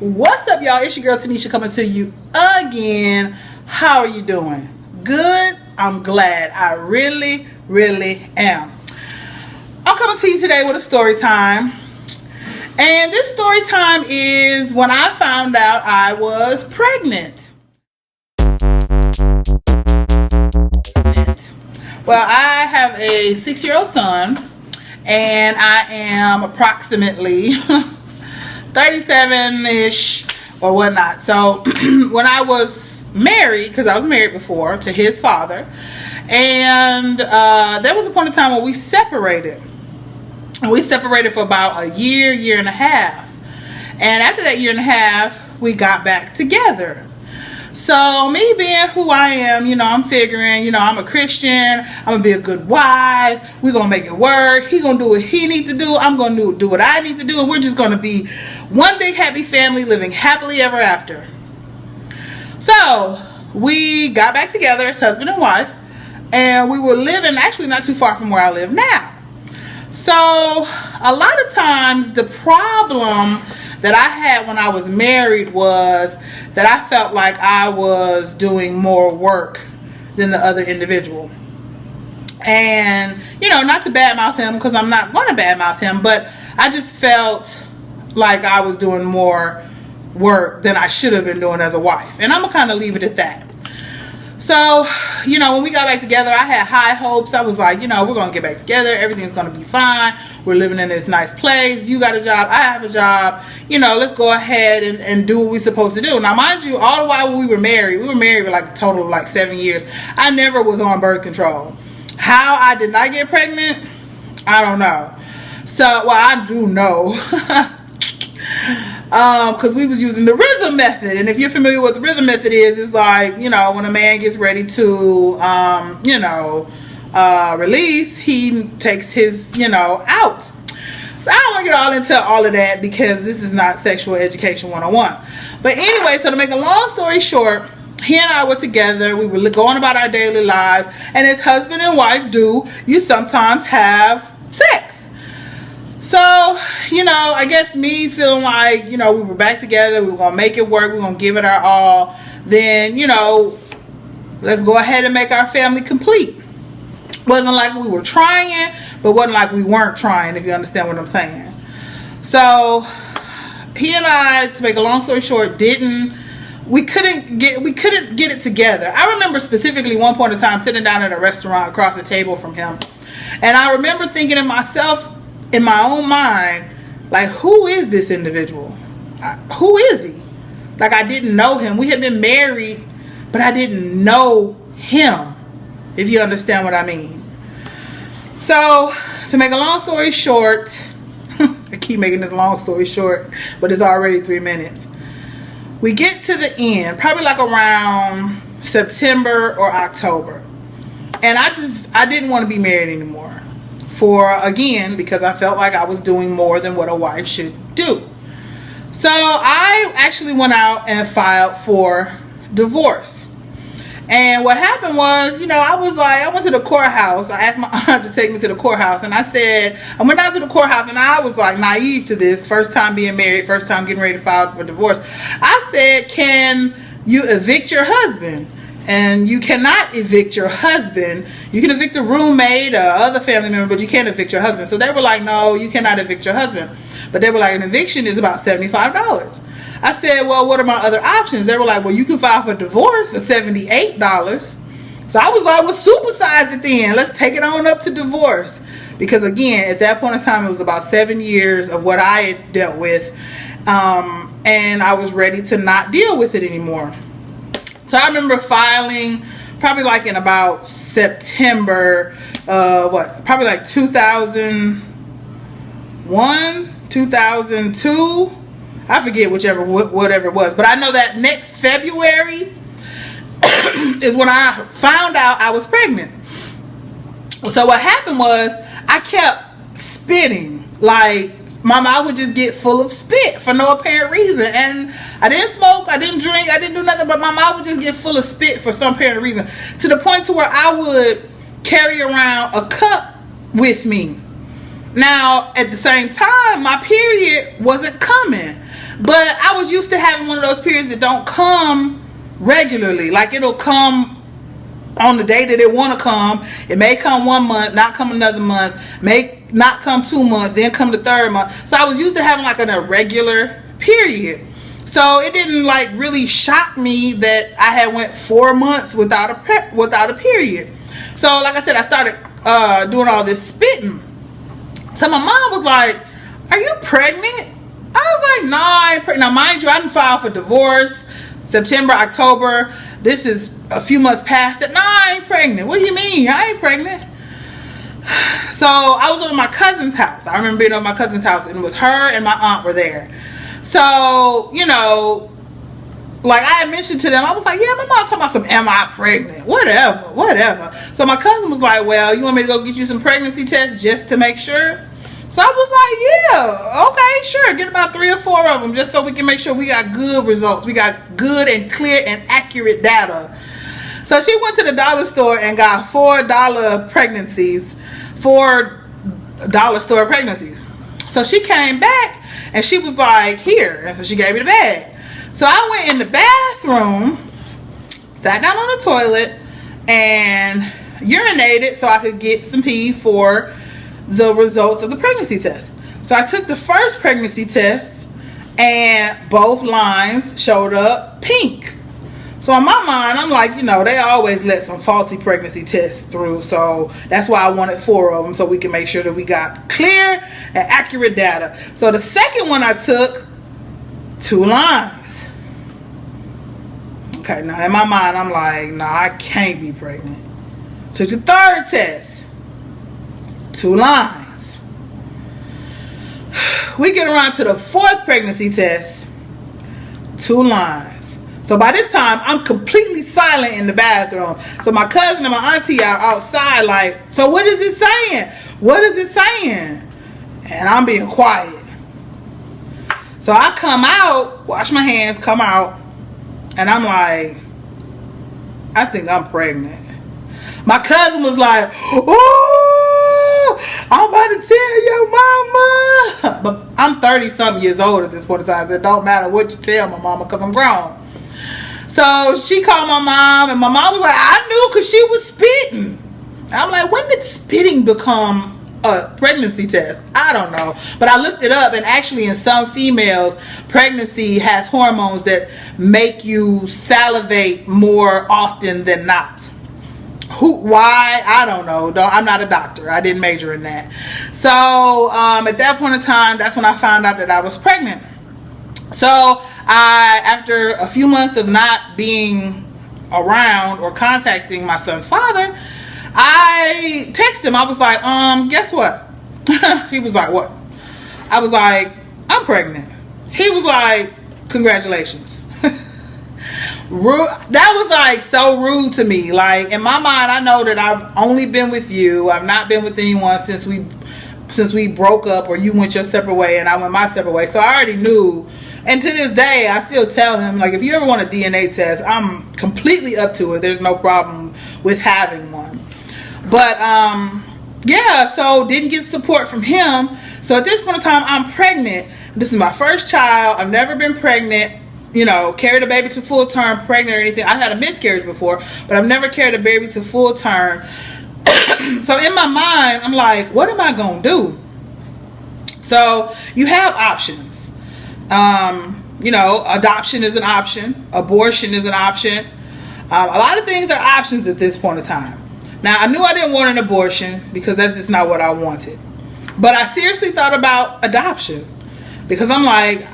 What's up, y'all? It's your girl Tanisha coming to you again. How are you doing? Good? I'm glad. I really am. I'm coming to you today with a story time. And this story time is when I found out I was pregnant. Well, I have a 6-year-old son, and I am approximately 37-ish or whatnot. So when I was married, because I was married before to his father, and there was a point in time when we separated. And we separated for about a year and a half. And after that year and a half, we got back together. So me being who I am, I'm figuring, I'm a Christian. I'm going to be a good wife. We're going to make it work. He's going to do what he needs to do. I'm going to do what I need to do. And we're just going to be one big happy family living happily ever after. So we got back together as husband and wife. And we were living actually not too far from where I live now. So a lot of times the problem that I had when I was married was that I felt like I was doing more work than the other individual. And, not to badmouth him, because I'm not going to badmouth him, but I just felt like I was doing more work than I should have been doing as a wife. And I'm going to kind of leave it at that. So, when we got back together, I had high hopes. I was like, we're going to get back together. Everything's going to be fine. We're living in this nice place. You got a job. I have a job. Let's go ahead and do what we're supposed to do. Now, mind you, all the while we were married for like a total of like 7 years. I never was on birth control. How I did not get pregnant, I don't know. So, well, I do know. Because we was using the rhythm method, and if you're familiar with what the rhythm method is, it's like, when a man gets ready to release, he takes his out. So I don't want to get all into all of that because this is not sexual education 101. But anyway, so to make a long story short, he and I were together. We were going about our daily lives, and as husband and wife do, you sometimes have sex. So, I guess me feeling like, we were back together, we were going to make it work, we were going to give it our all, then, let's go ahead and make our family complete. Wasn't like we were trying, but wasn't like we weren't trying, if you understand what I'm saying. So, he and I, to make a long story short, we couldn't get it together. I remember specifically one point in time sitting down at a restaurant across the table from him, and I remember thinking to myself, in my own mind, like, who is this individual? Who is he? Like, I didn't know him. We had been married, but I didn't know him, if you understand what I mean. So, to make a long story short, I keep making this long story short, but it's already 3 minutes. We get to the end, probably like around September or October. And I didn't want to be married anymore. Because I felt like I was doing more than what a wife should do. So I actually went out and filed for divorce. And what happened was, I went to the courthouse. I asked my aunt to take me to the courthouse, and I went down to the courthouse, and I was like naive to this, first time being married, first time getting ready to file for divorce. I said, can you evict your husband? And you cannot evict your husband. You can evict a roommate or other family member, but you can't evict your husband. So they were like, no, you cannot evict your husband. But they were like, an eviction is about $75. I said, well, what are my other options? They were like, well, you can file for divorce for $78. So I was like, well, supersize it then. Let's take it on up to divorce. Because again, at that point in time, it was about 7 years of what I had dealt with. And I was ready to not deal with it anymore. So I remember filing probably like in about September, probably like 2001, 2002. I forget whatever it was. But I know that next February is when I found out I was pregnant. So what happened was I kept spitting. Like, my mouth would just get full of spit for no apparent reason. And I didn't smoke, I didn't drink, I didn't do nothing, but my mouth would just get full of spit for some apparent reason. To the point to where I would carry around a cup with me. Now, at the same time, my period wasn't coming. But I I was used to having one of those periods that don't come regularly. Like, it'll come on the day that it want to come. It may come 1 month, not come another month, may not come 2 months, then come the third month. So I was used to having like an irregular period. So it didn't like really shock me that I had went 4 months without a period. So like I said, I started doing all this spitting. So my mom was like, "Are you pregnant?" I was like, "No, I ain't pregnant." Now mind you, I didn't file for divorce September, October. This is a few months past it. "No, I ain't pregnant." "What do you mean? I ain't pregnant." So I was over my cousin's house. I remember being over my cousin's house, and it was her and my aunt were there. So, you know, like I had mentioned to them, I was like, "Yeah, my mom talking about some, am I pregnant? Whatever. So my cousin was like, "Well, you want me to go get you some pregnancy tests just to make sure?" So I was like, "Yeah, okay, sure. Get about 3 or 4 of them just so we can make sure we got good results. We got good and clear and accurate data." So she went to the dollar store and got $4 pregnancies, $4 store pregnancies. So she came back and she was like, "Here." And so she gave me the bag. So I went in the bathroom, sat down on the toilet, and urinated so I could get some pee for the results of the pregnancy test. So I took the first pregnancy test, and both lines showed up pink. So in my mind, I'm like, you know, they always let some faulty pregnancy tests through. So that's why I wanted 4 of them, so we can make sure that we got clear and accurate data. So the second one I took, 2 lines. Okay, now in my mind, I'm like, "No, I can't be pregnant." Took the third test, 2 lines. We get around to the 4th pregnancy test, 2 lines. So by this time, I'm completely silent in the bathroom. So my cousin and my auntie are outside like, "So what is it saying? What is it saying?" And I'm being quiet. So I come out, wash my hands, come out, and I'm like, "I think I'm pregnant." My cousin was like, "Oh, I'm about to tell your mama." But I'm 30-something years old at this point in time, so it don't matter what you tell my mama because I'm grown. So she called my mom, and my mom was like, "I knew because she was spitting." I'm like, when did spitting become a pregnancy test? I don't know. But I looked it up, and actually in some females, pregnancy has hormones that make you salivate more often than not. Why? I don't know. I'm not a doctor. I didn't major in that. So at that point in time, that's when I found out that I was pregnant. So after a few months of not being around or contacting my son's father, I texted him. I was like, guess what?" He was like, "What?" I was like, "I'm pregnant." He was like, "Congratulations." Rude. That was like so rude to me. Like, in my mind, I know that I've only been with you. I've not been with anyone since we broke up, or you went your separate way and I went my separate way. So I already knew. And to this day, I still tell him, like, if you ever want a DNA test, I'm completely up to it. There's no problem with having one. But yeah, so didn't get support from him. So at this point in time, I'm pregnant. This is my first child. I've never been pregnant, you know, carried a baby to full term, pregnant or anything. I had a miscarriage before, but I've never carried a baby to full term. So in my mind, I'm like, what am I gonna do? So you have options. You know, adoption is an option. Abortion is an option. A lot of things are options at this point in time. Now, I knew I didn't want an abortion because that's just not what I wanted. But I seriously thought about adoption because I'm like,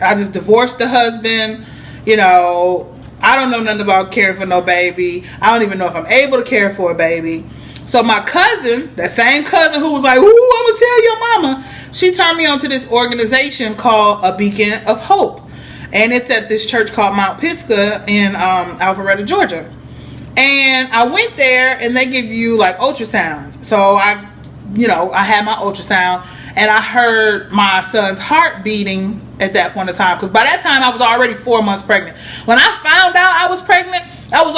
I just divorced the husband. You know, I don't know nothing about caring for no baby. I don't even know if I'm able to care for a baby. So my cousin, that same cousin who was like, "Ooh, I'm gonna tell your mama," she turned me on to this organization called A Beacon of Hope. And it's at this church called Mount Pisgah in Alpharetta, Georgia. And I went there, and they give you like ultrasounds. So I had my ultrasound, and I heard my son's heart beating at that point in time. Because by that time, I was already 4 months pregnant. When I found out I was pregnant, I was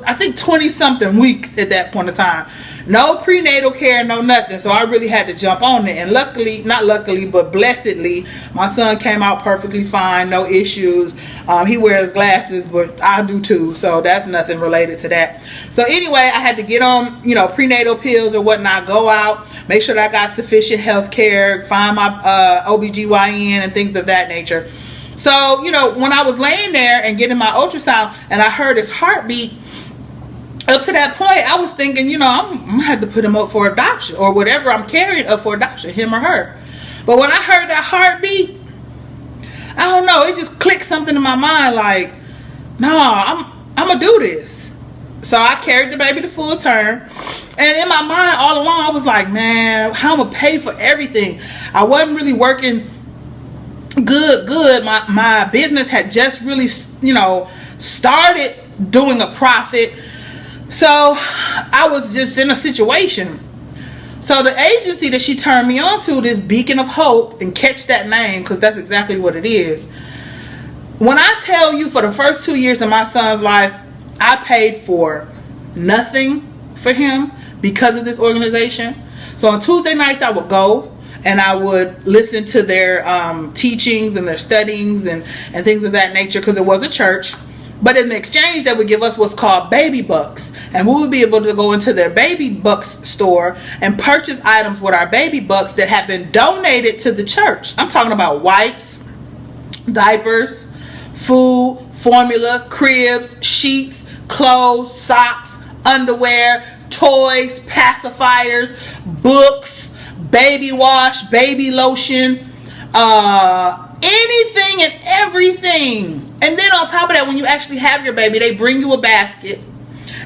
I think 20 something weeks at that point in time. No prenatal care, no nothing. So I really had to jump on it. And luckily, not luckily, but blessedly, my son came out perfectly fine, no issues. He wears glasses, but I do too. So that's nothing related to that. So anyway, I had to get on, prenatal pills or whatnot, go out, make sure that I got sufficient health care, find my OBGYN and things of that nature. So, when I was laying there and getting my ultrasound and I heard his heartbeat, up to that point, I was thinking, I'm going to have to put him up for adoption or whatever I'm carrying up for adoption, him or her. But when I heard that heartbeat, I don't know, it just clicked something in my mind like, no, I'm going to do this. So I carried the baby to full term. And in my mind all along, I was like, man, how am I going to pay for everything? I wasn't really working good. My business had just really, started doing a profit. So I was just in a situation. So the agency that she turned me on to, this Beacon of Hope, and catch that name because that's exactly what it is. When I tell you, for the first 2 years of my son's life, I paid for nothing for him because of this organization. So on Tuesday nights I would go and I would listen to their teachings and their studyings and things of that nature because it was a church. But in exchange, they would give us what's called baby bucks. And we would be able to go into their baby bucks store and purchase items with our baby bucks that have been donated to the church. I'm talking about wipes, diapers, food, formula, cribs, sheets, clothes, socks, underwear, toys, pacifiers, books, baby wash, baby lotion, anything and everything. And then on top of that, when you actually have your baby, they bring you a basket.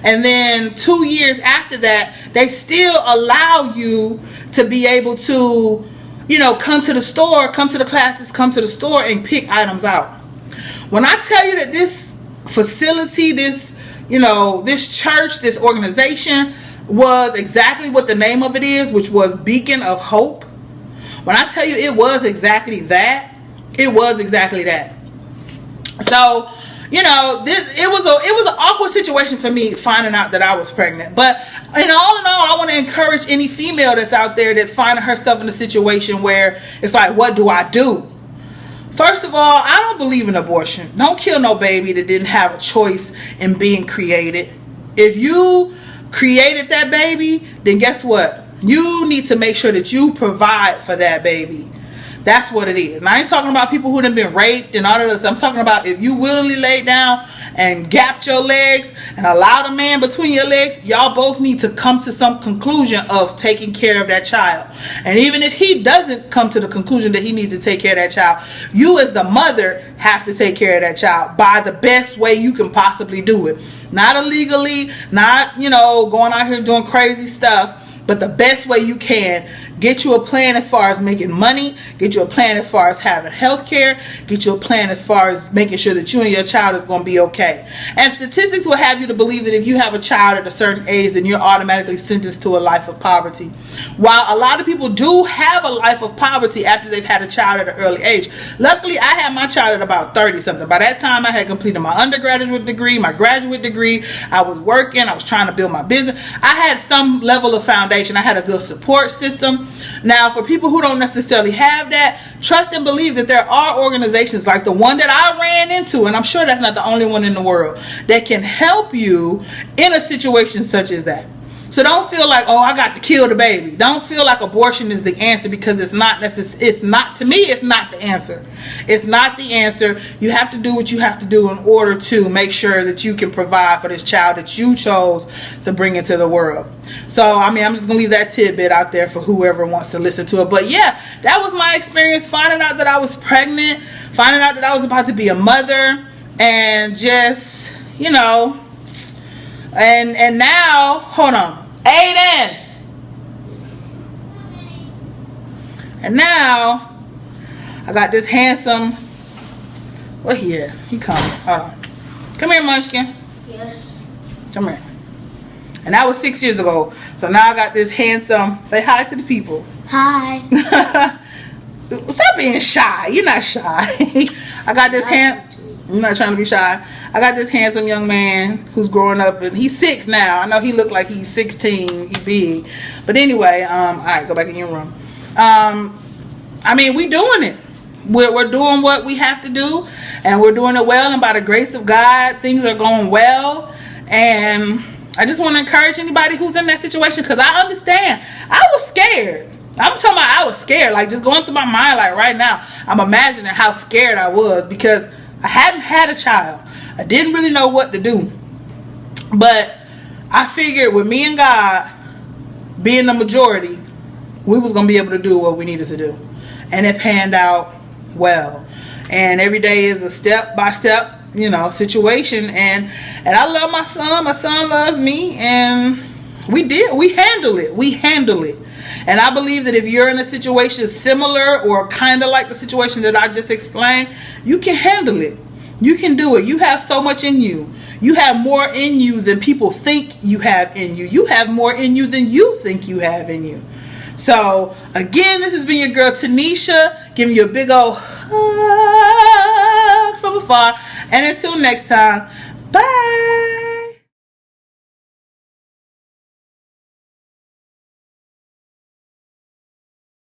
And then 2 years after that, they still allow you to be able to, come to the store, come to the classes, come to the store and pick items out. When I tell you that this facility, this church, this organization was exactly what the name of it is, which was Beacon of Hope. When I tell you it was exactly that, it was exactly that. So, it was an awkward situation for me finding out that I was pregnant. But all in all, I want to encourage any female that's out there that's finding herself in a situation where it's like, what do I do? First of all, I don't believe in abortion. Don't kill no baby that didn't have a choice in being created. If you created that baby, then guess what? You need to make sure that you provide for that baby. That's what it is. And I ain't talking about people who have been raped and all of this. I'm talking about if you willingly laid down and gapped your legs and allowed a man between your legs, y'all both need to come to some conclusion of taking care of that child. And even if he doesn't come to the conclusion that he needs to take care of that child, you as the mother have to take care of that child by the best way you can possibly do it. Not illegally, not, going out here doing crazy stuff, but the best way you can. Get you a plan as far as making money. Get you a plan as far as having health care. Get you a plan as far as making sure that you and your child is going to be okay. And statistics will have you to believe that if you have a child at a certain age, then you're automatically sentenced to a life of poverty. While a lot of people do have a life of poverty after they've had a child at an early age. Luckily, I had my child at about 30 something. By that time, I had completed my undergraduate degree, my graduate degree. I was working. I was trying to build my business. I had some level of foundation. I had a good support system. Now, for people who don't necessarily have that, trust and believe that there are organizations like the one that I ran into, and I'm sure that's not the only one in the world, that can help you in a situation such as that. So don't feel like, oh, I got to kill the baby. Don't feel like abortion is the answer, because it's not necessary. It's not, to me, it's not the answer. It's not the answer. You have to do what you have to do in order to make sure that you can provide for this child that you chose to bring into the world. So, I'm just going to leave that tidbit out there for whoever wants to listen to it. But yeah, that was my experience finding out that I was pregnant, finding out that I was about to be a mother, and just, and now, hold on, Aiden. And now, I got this handsome, what here? He coming, hold on. Come here, Munchkin. Yes. Come here. And that was 6 years ago. So now I got this handsome, say hi to the people. Hi. Stop being shy. You're not shy. I got this I'm not trying to be shy. I got this handsome young man who's growing up, and he's 6 now. I know he looked like he's 16. He's big. But anyway, all right, go back in your room. I mean, we doing it. We're doing what we have to do, and we're doing it well, and by the grace of God, things are going well. And I just want to encourage anybody who's in that situation, because I understand. I was scared. I'm talking about I was scared, like just going through my mind, like right now, I'm imagining how scared I was, because I hadn't had a child. I didn't really know what to do. But I figured with me and God being the majority, we was going to be able to do what we needed to do. And it panned out well. And every day is a step-by-step, you know, situation. And I love my son. My son loves me. And we handle it. And I believe that if you're in a situation similar or kind of like the situation that I just explained, you can handle it. You can do it. You have so much in you. You have more in you than people think you have in you. You have more in you than you think you have in you. So, again, this has been your girl Tanisha, giving you a big old hug from afar. And until next time, bye.